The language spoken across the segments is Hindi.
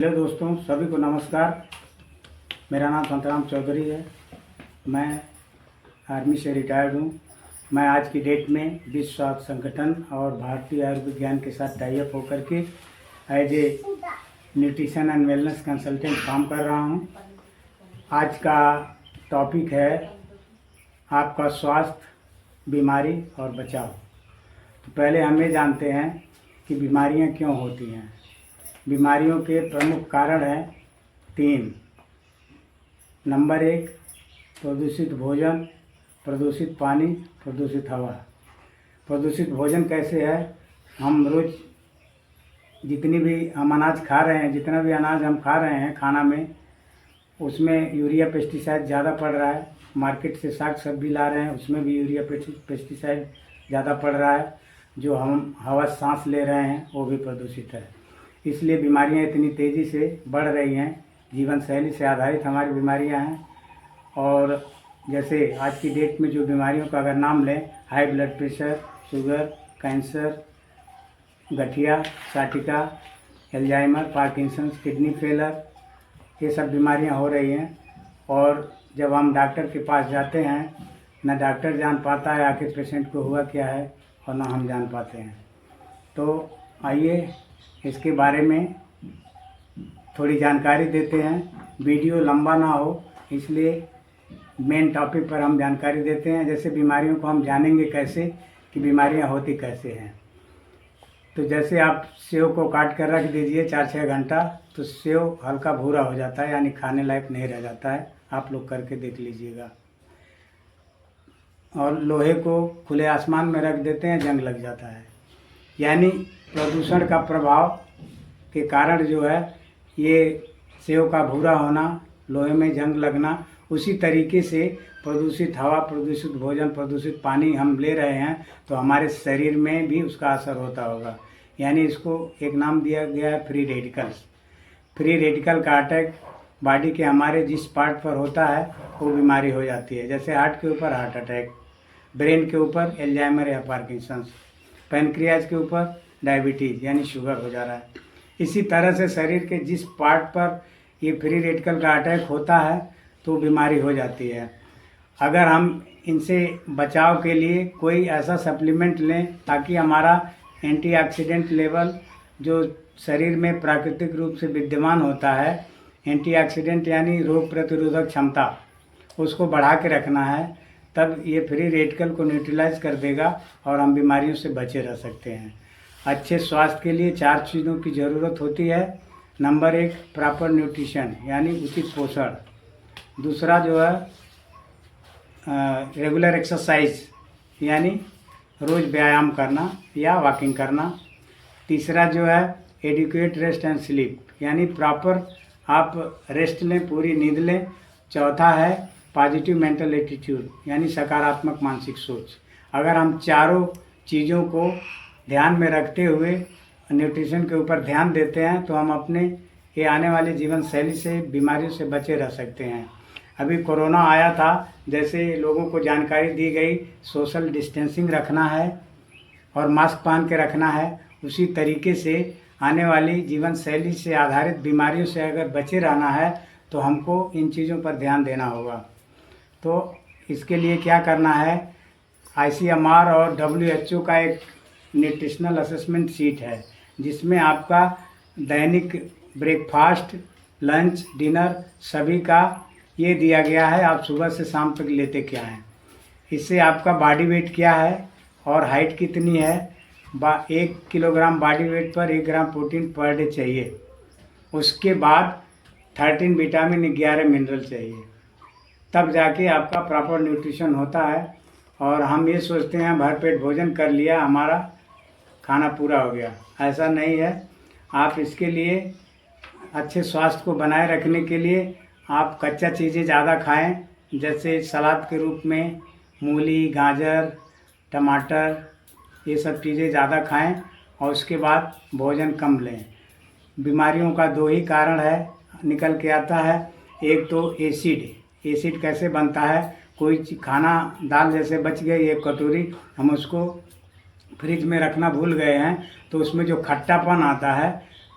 हेलो दोस्तों, सभी को नमस्कार। मेरा नाम संतराम चौधरी है। मैं आर्मी से रिटायर्ड हूँ। मैं आज की डेट में विश्व स्वास्थ्य संगठन और भारतीय आयुर्विज्ञान के साथ टाई अप होकर के as a nutrition and wellness consultant काम कर रहा हूँ। आज का टॉपिक है आपका स्वास्थ्य, बीमारी और बचाव। तो पहले हम ये जानते हैं कि बीमारियाँ क्यों होती हैं। बीमारियों के प्रमुख कारण हैं 3। नंबर 1, प्रदूषित भोजन, प्रदूषित पानी, प्रदूषित हवा। प्रदूषित भोजन कैसे है? हम रोज़ जितनी भी हम अनाज खा रहे हैं, जितना भी अनाज हम खा रहे हैं खाना में, उसमें यूरिया पेस्टिसाइड ज़्यादा पड़ रहा है। मार्केट से साग सब्जी ला रहे हैं, उसमें भी यूरिया पेस्टिसाइड ज़्यादा पड़ रहा है। जो हम हवा सांस ले रहे हैं वो भी प्रदूषित है। इसलिए बीमारियां इतनी तेज़ी से बढ़ रही हैं। जीवन शैली से आधारित हमारी बीमारियां हैं। और जैसे आज की डेट में जो बीमारियों का अगर नाम लें, high blood pressure, sugar, cancer, गठिया, साटिका, एल्जाइमर, पार्किंसंस, किडनी फेलर, ये सब बीमारियां हो रही हैं। और जब हम डॉक्टर के पास जाते हैं, ना डॉक्टर जान पाता है आखिर पेशेंट को हुआ क्या है और ना हम जान पाते हैं। तो आइए इसके बारे में थोड़ी जानकारी देते हैं। वीडियो लंबा ना हो, इसलिए मेन टॉपिक पर हम जानकारी देते हैं। जैसे बीमारियों को हम जानेंगे कैसे कि बीमारियां होती कैसे हैं। तो जैसे आप सेव को काट कर रख दीजिए 4-6 घंटा, तो सेव हल्का भूरा हो जाता है, यानी खाने लायक नहीं रह जाता है। आप लोग करके देख लीजिएगा। और लोहे को खुले आसमान में रख देते हैं, जंग लग जाता है। यानी प्रदूषण का प्रभाव के कारण जो है ये सेव का भूरा होना, लोहे में जंग लगना, उसी तरीके से प्रदूषित हवा, प्रदूषित भोजन, प्रदूषित पानी हम ले रहे हैं तो हमारे शरीर में भी उसका असर होता होगा। यानी इसको एक नाम दिया गया है फ्री रेडिकल्स। फ्री रेडिकल का अटैक बॉडी के हमारे जिस पार्ट पर होता है वो बीमारी हो जाती है। जैसे हार्ट के ऊपर हार्ट अटैक, ब्रेन के ऊपर एल्जाइमर या पार्किंसंस, पैनक्रियाज के ऊपर डायबिटीज़ यानी शुगर हो जा रहा है। इसी तरह से शरीर के जिस पार्ट पर ये फ्री रेडिकल का अटैक होता है तो बीमारी हो जाती है। अगर हम इनसे बचाव के लिए कोई ऐसा सप्लीमेंट लें ताकि हमारा एंटीऑक्सीडेंट लेवल जो शरीर में प्राकृतिक रूप से विद्यमान होता है, एंटीऑक्सीडेंट यानी रोग प्रतिरोधक क्षमता, उसको बढ़ा के रखना है, तब ये फ्री रेडिकल को न्यूट्रलाइज कर देगा और हम बीमारियों से बचे रह सकते हैं। अच्छे स्वास्थ्य के लिए 4 चीज़ों की ज़रूरत होती है। नंबर 1, प्रॉपर न्यूट्रिशन यानी उचित पोषण। दूसरा जो है रेगुलर एक्सरसाइज यानी रोज़ व्यायाम करना या वॉकिंग करना। तीसरा जो है एडिक्वेट रेस्ट एंड स्लीप यानी प्रॉपर आप रेस्ट लें, पूरी नींद लें। चौथा है पॉजिटिव मेंटल एटीट्यूड यानी सकारात्मक मानसिक सोच। अगर हम चारों चीज़ों को ध्यान में रखते हुए न्यूट्रिशन के ऊपर ध्यान देते हैं तो हम अपने ये आने वाले जीवन शैली से, बीमारियों से बचे रह सकते हैं। अभी कोरोना आया था, जैसे लोगों को जानकारी दी गई सोशल डिस्टेंसिंग रखना है और मास्क पहन के रखना है, उसी तरीके से आने वाली जीवन शैली से आधारित बीमारियों से अगर बचे रहना है तो हमको इन चीज़ों पर ध्यान देना होगा। तो इसके लिए क्या करना है, ICMR और WHO का एक न्यूट्रिशनल असेसमेंट शीट है जिसमें आपका दैनिक ब्रेकफास्ट, लंच, डिनर सभी का ये दिया गया है, आप सुबह से शाम तक लेते क्या हैं। इससे आपका बॉडी वेट क्या है और हाइट कितनी है। 1 किलोग्राम बॉडी वेट पर 1 ग्राम प्रोटीन पर डे चाहिए। उसके बाद 13 विटामिन, 11 मिनरल चाहिए, तब जाके आपका प्रॉपर न्यूट्रिशन होता है। और हम ये सोचते हैं भरपेट भोजन कर लिया, हमारा खाना पूरा हो गया। ऐसा नहीं है। आप इसके लिए अच्छे स्वास्थ्य को बनाए रखने के लिए आप कच्चा चीज़ें ज़्यादा खाएं, जैसे सलाद के रूप में मूली, गाजर, टमाटर, ये सब चीज़ें ज़्यादा खाएं और उसके बाद भोजन कम लें। बीमारियों का 2 ही कारण है निकल के आता है। एक तो एसिड कैसे बनता है, कोई खाना दाल जैसे बच गई 1 कटोरी, हम उसको फ्रिज में रखना भूल गए हैं तो उसमें जो खट्टापन आता है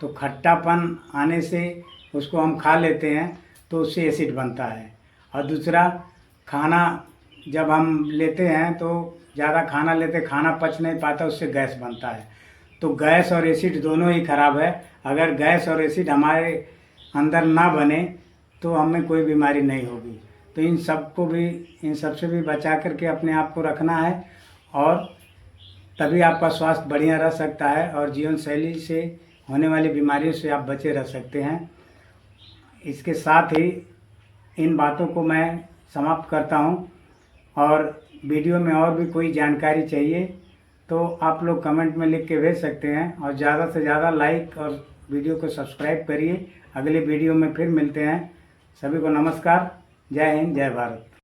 तो खट्टापन आने से उसको हम खा लेते हैं तो उससे एसिड बनता है। और दूसरा, खाना जब हम लेते हैं तो ज़्यादा खाना लेते, खाना पच नहीं पाता, उससे गैस बनता है। तो गैस और एसिड दोनों ही खराब है। अगर गैस और एसिड हमारे अंदर ना बने तो हमें कोई बीमारी नहीं होगी। तो इन सब से भी बचा करके अपने आप को रखना है, और तभी आपका स्वास्थ्य बढ़िया रह सकता है और जीवन शैली से होने वाली बीमारियों से आप बचे रह सकते हैं। इसके साथ ही इन बातों को मैं समाप्त करता हूँ, और वीडियो में और भी कोई जानकारी चाहिए तो आप लोग कमेंट में लिख के भेज सकते हैं, और ज़्यादा से ज़्यादा लाइक और वीडियो को सब्सक्राइब करिए। अगले वीडियो में फिर मिलते हैं। सभी को नमस्कार। जय हिंद, जय भारत।